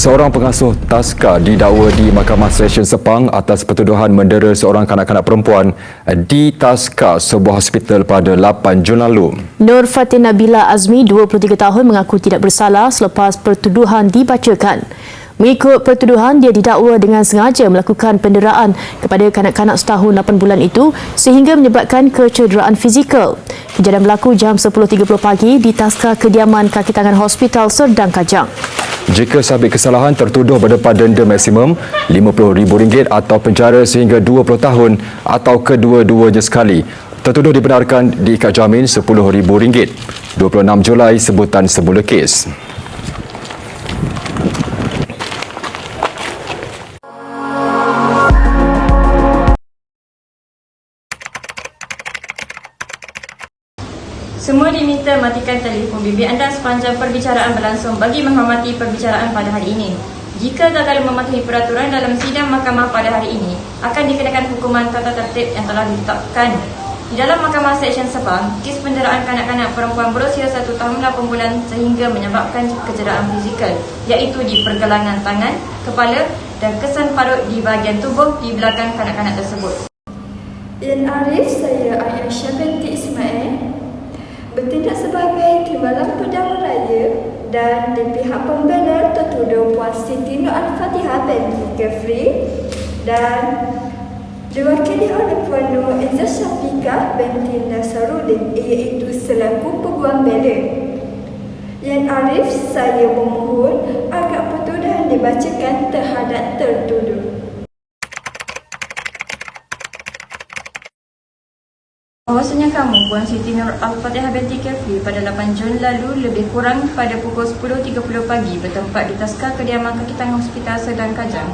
Seorang pengasuh taska didakwa di Mahkamah Session Sepang atas pertuduhan mendera seorang kanak-kanak perempuan di taska sebuah hospital pada 8 Jun lalu. Nur Fatin Nabila Azmi, 23 tahun, mengaku tidak bersalah selepas pertuduhan dibacakan. Mengikut pertuduhan, dia didakwa dengan sengaja melakukan penderaan kepada kanak-kanak setahun 8 bulan itu sehingga menyebabkan kecederaan fizikal. Kejadian berlaku jam 10.30 pagi di taska kediaman kaki tangan Hospital Serdang Kajang. Jika sabit kesalahan, tertuduh berdepan denda maksimum RM50,000 atau penjara sehingga 20 tahun atau kedua-duanya sekali. Tertuduh dibenarkan diikat jamin RM10,000. 26 Julai sebutan semula kes. Semua diminta matikan telefon bimbit anda sepanjang perbicaraan berlangsung bagi menghormati perbicaraan pada hari ini. Jika gagal mematuhi peraturan dalam sidang mahkamah pada hari ini, akan dikenakan hukuman tata tertib yang telah ditetapkan. Di dalam Mahkamah Seksyen Sepang, kes penderaan kanak-kanak perempuan berusia 1 tahun 8 bulan sehingga menyebabkan kecederaan fizikal, iaitu di pergelangan tangan, kepala dan kesan parut di bahagian tubuh di belakang kanak-kanak tersebut. Yang Arif, saya Aisyah binti Ismail, bertindak sebagai timbalan perdana raya dan di pihak pembela tertuduh Puan Siti Nur Al-Fatihah binti Kefri dan diwakili oleh Puan Nur Izzah Syafiqah binti Nasaruddin, iaitu selaku peguam bela. Yang Arif, saya memohon agar pertuduhan dibacakan terhadap tertuduh. Bahawasanya kamu, Puan Siti Nur Al-Fatihah binti Kefri, pada 8 Jun lalu lebih kurang pada pukul 10.30 pagi bertempat di taska kediaman kaki tangan Hospital Serdang Kajang,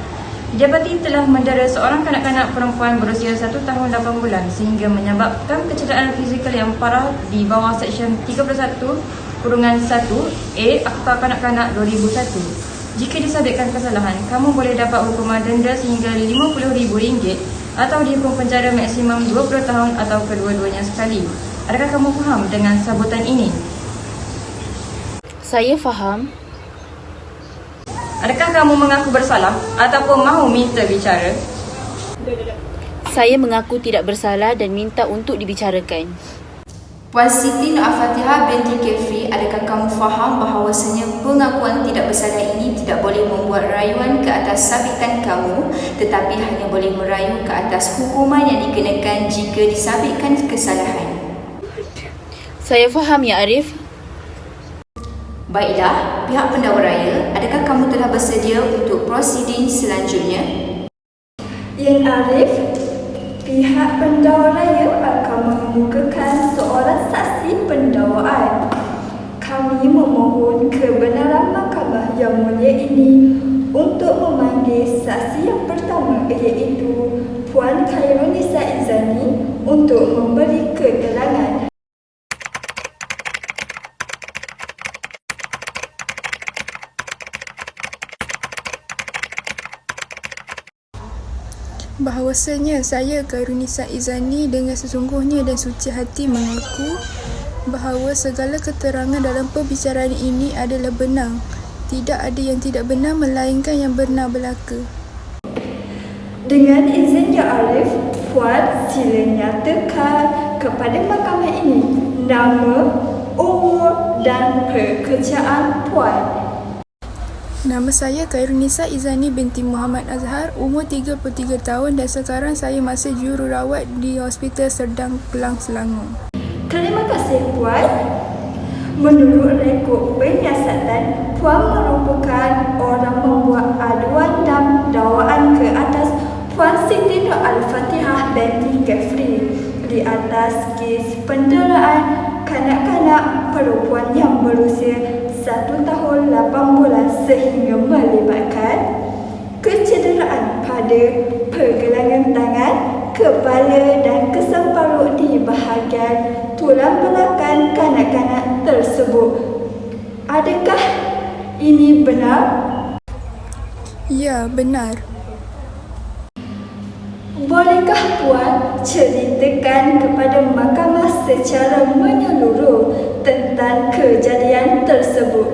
didapati telah mendera seorang kanak-kanak perempuan berusia 1 tahun 8 bulan sehingga menyebabkan kecederaan fizikal yang parah di bawah Seksyen 31-1A Akta Kanak-kanak 2001. Jika disabitkan kesalahan, kamu boleh dapat hukuman denda sehingga RM50,000 atau dihukum penjara maksimum 20 tahun atau kedua-duanya sekali. Adakah kamu faham dengan sabutan ini? Saya faham. Adakah kamu mengaku bersalah ataupun mahu minta bicara? Saya mengaku tidak bersalah dan minta untuk dibicarakan. Puan Siti Nur Al-Fatihah binti Kefri, adakah kamu faham bahawasanya pengakuan tidak bersalah ini tidak boleh membuat rayuan ke atas sabitan kamu, tetapi hanya boleh merayu ke atas hukuman yang dikenakan jika disabitkan kesalahan? Saya faham, Ya Arif. Baiklah, pihak pendakwa raya, adakah kamu telah bersedia untuk prosiding selanjutnya? Yang Arif, pihak pendakwa raya akan mengemukakan seorang saksi pendakwaan. Kami memohon kebenaran mahkamah yang mulia ini untuk memanggil saksi yang pertama, iaitu Puan Khairunisa Izzani untuk memberi keterangan. Bahawasanya saya Khairunisa Izzani dengan sesungguhnya dan suci hati mengaku bahawa segala keterangan dalam perbicaraan ini adalah benar. Tidak ada yang tidak benar melainkan yang benar belaka. Dengan izin Ya Arif, Puan sila nyatakan kepada mahkamah ini nama, umur dan pekerjaan Puan. Nama saya Khairunisa Izzani binti Muhammad Azhar, umur 33 tahun dan sekarang saya masih jururawat di Hospital Serdang Kelang, Selangor. Terima kasih Puan. Menurut rekod penyiasatan, Puan merupakan orang membuat aduan dan dakwaan ke atas Puan Siti Nur Al-Fatihah binti Kefri di atas kes penderaan kanak-kanak perempuan yang berusia 1 tahun 8 bulan sehingga melibatkan kecederaan pada pergelangan tangan, kepala dan kesan parut di bahagian tulang belakang kanak-kanak tersebut. Adakah ini benar? Ya, benar. Bolehkah Puan ceritakan kepada mahkamah secara menyeluruh tentang kejadian tersebut?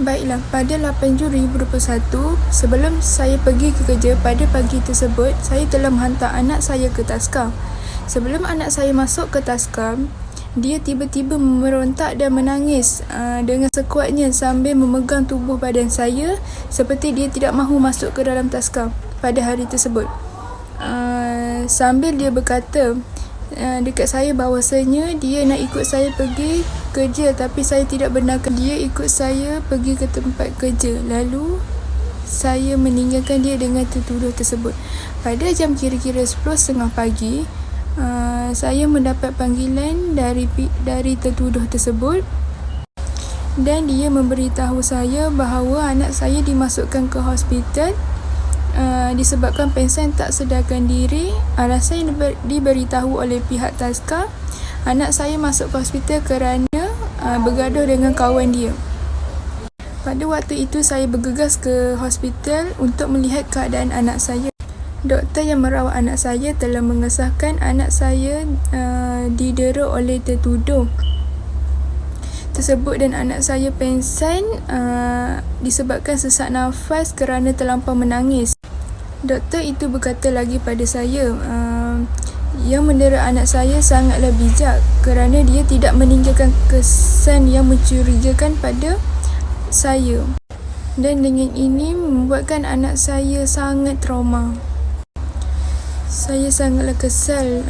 Baiklah, pada 8 Jun 2021, sebelum saya pergi ke kerja pada pagi tersebut, saya telah menghantar anak saya ke Taska. Sebelum anak saya masuk ke Taska, dia tiba-tiba memberontak dan menangis dengan sekuatnya sambil memegang tubuh badan saya seperti dia tidak mahu masuk ke dalam Taska pada hari tersebut. Sambil dia berkata dekat saya bahawasanya dia nak ikut saya pergi kerja, tapi saya tidak benarkan dia ikut saya pergi ke tempat kerja. Lalu saya meninggalkan dia dengan tertuduh tersebut. Pada jam kira-kira 10.30 pagi, saya mendapat panggilan dari tertuduh tersebut dan dia memberitahu saya bahawa anak saya dimasukkan ke hospital disebabkan pengsan tak sedarkan diri. Alasan yang diberitahu oleh pihak Taska, anak saya masuk ke hospital kerana bergaduh dengan kawan dia. Pada waktu itu saya bergegas ke hospital untuk melihat keadaan anak saya. Doktor yang merawat anak saya telah mengesahkan anak saya didera oleh tertuduh tersebut dan anak saya pengsan disebabkan sesak nafas kerana terlampau menangis. Doktor itu berkata lagi pada saya, yang mendera anak saya sangatlah bijak kerana dia tidak meninggalkan kesan yang mencurigakan pada saya. Dan dengan ini membuatkan anak saya sangat trauma. Saya sangatlah kesal,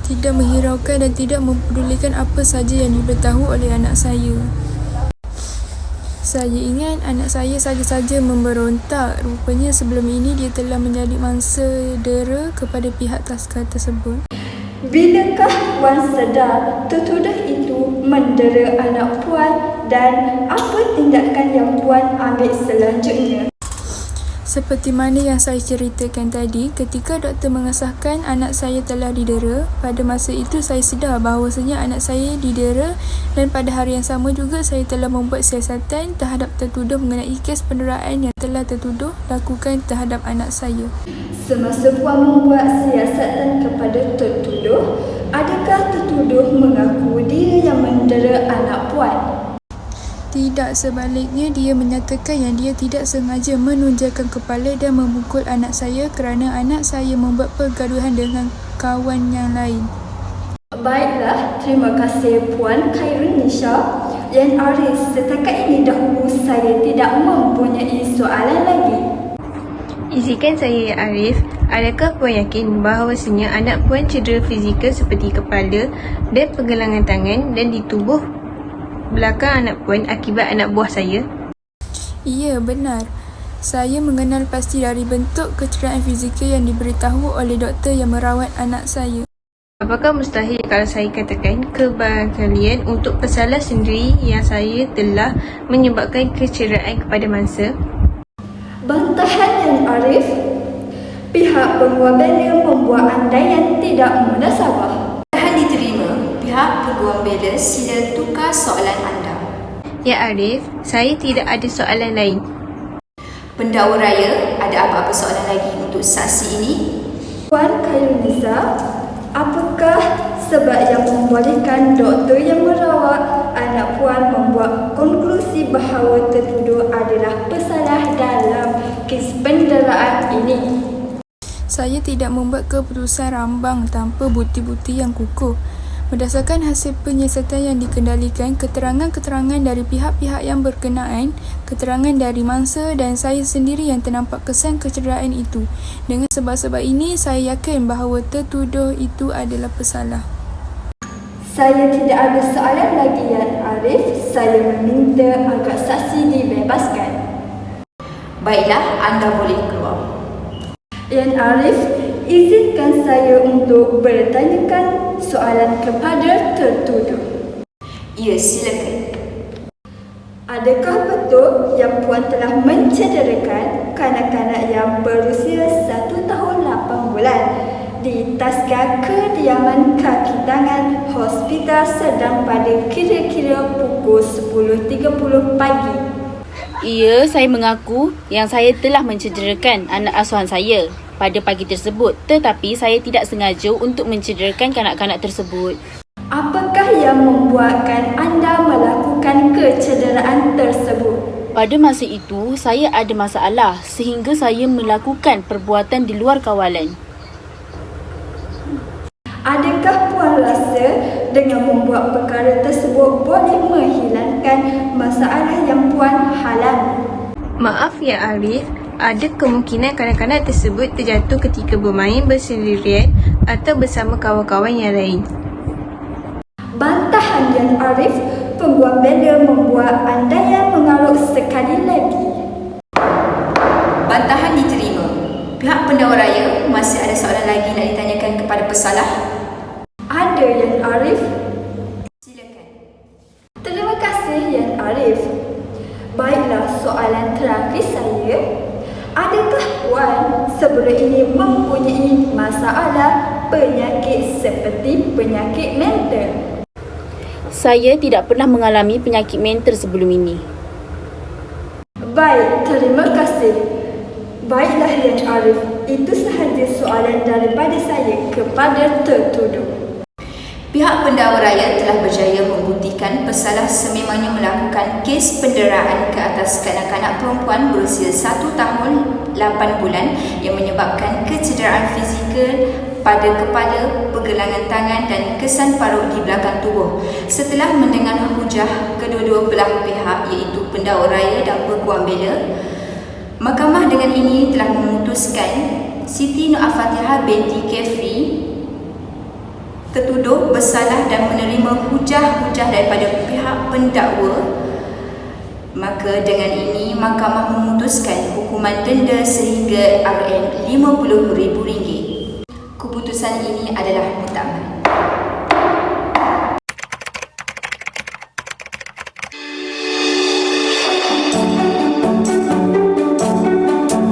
tidak menghiraukan dan tidak mempedulikan apa saja yang diberitahu oleh anak saya. Saya ingat anak saya saja-saja memberontak. Rupanya sebelum ini dia telah menyalip mangsa dera kepada pihak Taska tersebut. Bilakah Puan sedar tertuduh itu mendera anak Puan dan apa tindakan yang Puan ambil selanjutnya? Seperti mana yang saya ceritakan tadi, ketika doktor mengesahkan anak saya telah didera, pada masa itu saya sedar bahawasanya anak saya didera dan pada hari yang sama juga saya telah membuat siasatan terhadap tertuduh mengenai kes penderaan yang telah tertuduh lakukan terhadap anak saya. Semasa Puan membuat siasatan kepada tertuduh, adakah tertuduh mengaku dia yang mendera anak Puan? Tidak, sebaliknya dia menyatakan yang dia tidak sengaja menunjukkan kepala dan memukul anak saya kerana anak saya membuat pergaduhan dengan kawan yang lain. Baiklah, terima kasih Puan Khairunnisa. Yan Aris, setakat ini dahulu saya tidak mempunyai soalan lagi. Izinkan saya, Arif. Adakah Puan yakin bahawasanya anak Puan cedera fizikal seperti kepala dan pergelangan tangan dan di tubuh belakang anak Puan akibat anak buah saya? Ya, benar. Saya mengenal pasti dari bentuk kecederaan fizikal yang diberitahu oleh doktor yang merawat anak saya. Apakah mustahil kalau saya katakan kepada kalian untuk bersalah sendiri yang saya telah menyebabkan kecederaan kepada mangsa? Bantahan Yan Arif, pihak penguat bela membuat andaian tidak munasabah. Pihak peguam bela sila tukar soalan anda. Ya Arif, saya tidak ada soalan lain. Pendakwa raya, ada apa-apa soalan lagi untuk saksi ini? Puan Khairunnisa, apakah sebab yang membolehkan doktor yang merawat anak Puan membuat konklusi bahawa tertuduh adalah pesalah dalam kes penderaan ini? Saya tidak membuat keputusan rambang tanpa bukti-bukti yang kukuh. Berdasarkan hasil penyiasatan yang dikendalikan, keterangan-keterangan dari pihak-pihak yang berkenaan, keterangan dari mangsa dan saya sendiri yang ternampak kesan kecederaan itu. Dengan sebab-sebab ini, saya yakin bahawa tertuduh itu adalah pesalah. Saya tidak ada soalan lagi Yan Arif. Saya meminta agar saksi dibebaskan. Baiklah, anda boleh keluar. Yan Arif, izinkan saya untuk bertanyakan soalan kepada tertuduh. Ya, silakan. Adakah betul yang Puan telah mencederakan kanak-kanak yang berusia 1 tahun 8 bulan di Taska kediaman kaki tangan Hospital Sedang pada kira-kira pukul 10.30 pagi? Ya, saya mengaku yang saya telah mencederakan anak asuhan saya pada pagi tersebut, tetapi saya tidak sengaja untuk mencederakan kanak-kanak tersebut. Apakah yang membuatkan anda melakukan kecederaan tersebut? Pada masa itu, saya ada masalah sehingga saya melakukan perbuatan di luar kawalan. Adakah puan rasa dengan membuat perkara tersebut boleh menghilangkan masalah yang puan alami? Maaf ya Arif, ada kemungkinan kanak-kanak tersebut terjatuh ketika bermain bersendirian atau bersama kawan-kawan yang lain. Bantahan Yan Arif, pengguam bela membuat andaian mengarut sekali lagi. Bantahan diterima. Pihak pendakwa raya masih ada soalan lagi nak ditanyakan kepada pesalah? Ada Yan Arif. Silakan. Terima kasih Yan Arif. Baiklah, soalan terakhir saya. Adakah puan sebelum ini mempunyai masalah penyakit seperti penyakit mental? Saya tidak pernah mengalami penyakit mental sebelum ini. Baik, terima kasih. Baiklah Yan Arif, itu sahaja soalan daripada saya kepada tertuduh. Pihak pendakwa raya telah berjaya membuktikan pesalah sememangnya melakukan kes penderaan ke atas kanak-kanak perempuan berusia 1 tahun 8 bulan yang menyebabkan kecederaan fizikal pada kepala, pergelangan tangan dan kesan parut di belakang tubuh. Setelah mendengar hujah kedua-dua belah pihak iaitu pendakwa raya dan peguam bela, mahkamah dengan ini telah memutuskan Siti Nur Al-Fatihah binti Kefri tertuduh bersalah dan menerima hujah-hujah daripada pihak pendakwa. Maka dengan ini mahkamah memutuskan hukuman denda sehingga RM50,000. Keputusan ini adalah